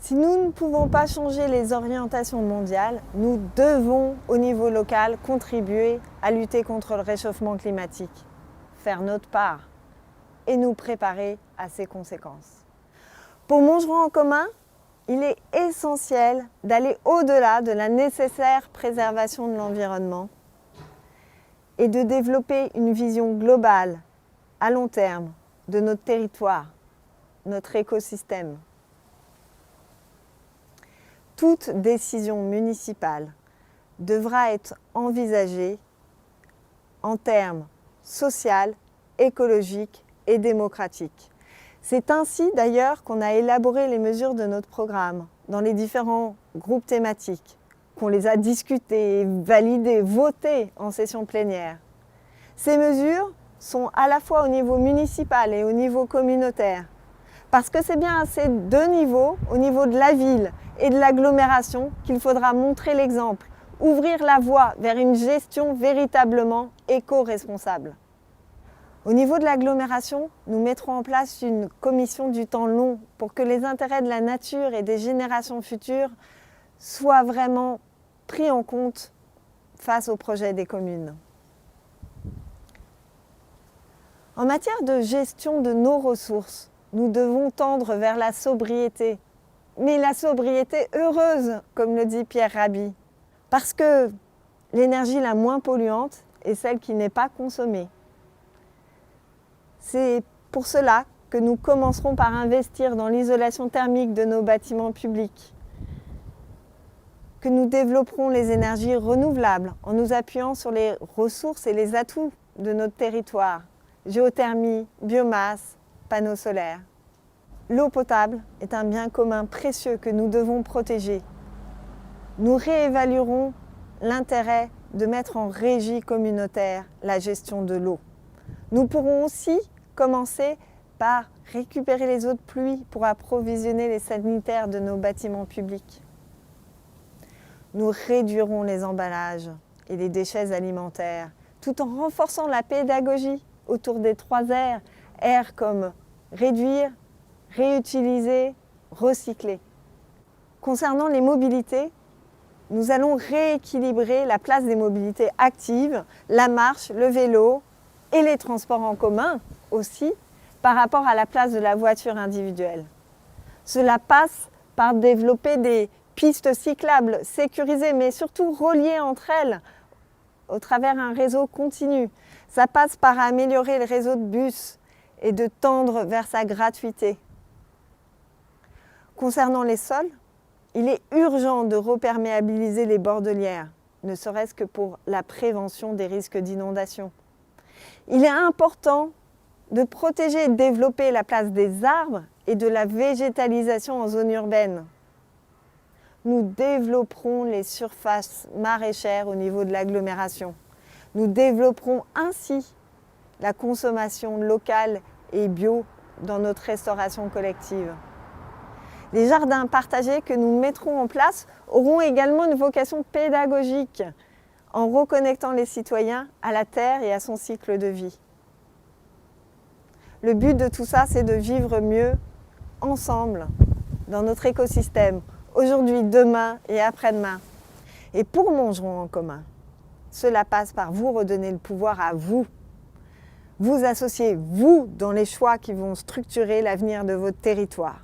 Si nous ne pouvons pas changer les orientations mondiales, nous devons, au niveau local, contribuer à lutter contre le réchauffement climatique, faire notre part et nous préparer à ses conséquences. Pour Montgeron en commun, il est essentiel d'aller au-delà de la nécessaire préservation de l'environnement et de développer une vision globale, à long terme, de notre territoire, notre écosystème. Toute décision municipale devra être envisagée en termes social, écologiques et démocratiques. C'est ainsi d'ailleurs qu'on a élaboré les mesures de notre programme dans les différents groupes thématiques, qu'on les a discutées, validées, votées en session plénière. Ces mesures sont à la fois au niveau municipal et au niveau communautaire, parce que c'est bien à ces deux niveaux, au niveau de la ville et de l'agglomération, qu'il faudra montrer l'exemple, ouvrir la voie vers une gestion véritablement éco-responsable. Au niveau de l'agglomération, nous mettrons en place une commission du temps long pour que les intérêts de la nature et des générations futures soient vraiment pris en compte face au projet des communes. En matière de gestion de nos ressources, nous devons tendre vers la sobriété, mais la sobriété heureuse, comme le dit Pierre Rabhi, parce que l'énergie la moins polluante est celle qui n'est pas consommée. C'est pour cela que nous commencerons par investir dans l'isolation thermique de nos bâtiments publics, que nous développerons les énergies renouvelables en nous appuyant sur les ressources et les atouts de notre territoire, géothermie, biomasse, panneaux solaires. L'eau potable est un bien commun précieux que nous devons protéger. Nous réévaluerons l'intérêt de mettre en régie communautaire la gestion de l'eau. Nous pourrons aussi commencer par récupérer les eaux de pluie pour approvisionner les sanitaires de nos bâtiments publics. Nous réduirons les emballages et les déchets alimentaires tout en renforçant la pédagogie autour des 3 R. R comme réduire, réutiliser, recycler. Concernant les mobilités, nous allons rééquilibrer la place des mobilités actives, la marche, le vélo et les transports en commun aussi, par rapport à la place de la voiture individuelle. Cela passe par développer des pistes cyclables sécurisées, mais surtout reliées entre elles au travers d'un réseau continu. Ça passe par améliorer le réseau de bus et de tendre vers sa gratuité. Concernant les sols, il est urgent de reperméabiliser les bordelières, ne serait-ce que pour la prévention des risques d'inondation. Il est important de protéger et de développer la place des arbres et de la végétalisation en zone urbaine. Nous développerons les surfaces maraîchères au niveau de l'agglomération. Nous développerons ainsi la consommation locale et bio dans notre restauration collective. Les jardins partagés que nous mettrons en place auront également une vocation pédagogique en reconnectant les citoyens à la terre et à son cycle de vie. Le but de tout ça, c'est de vivre mieux ensemble dans notre écosystème, aujourd'hui, demain et après-demain. Et pour Montgeron en commun, cela passe par vous redonner le pouvoir à vous. Vous associez, vous, dans les choix qui vont structurer l'avenir de votre territoire.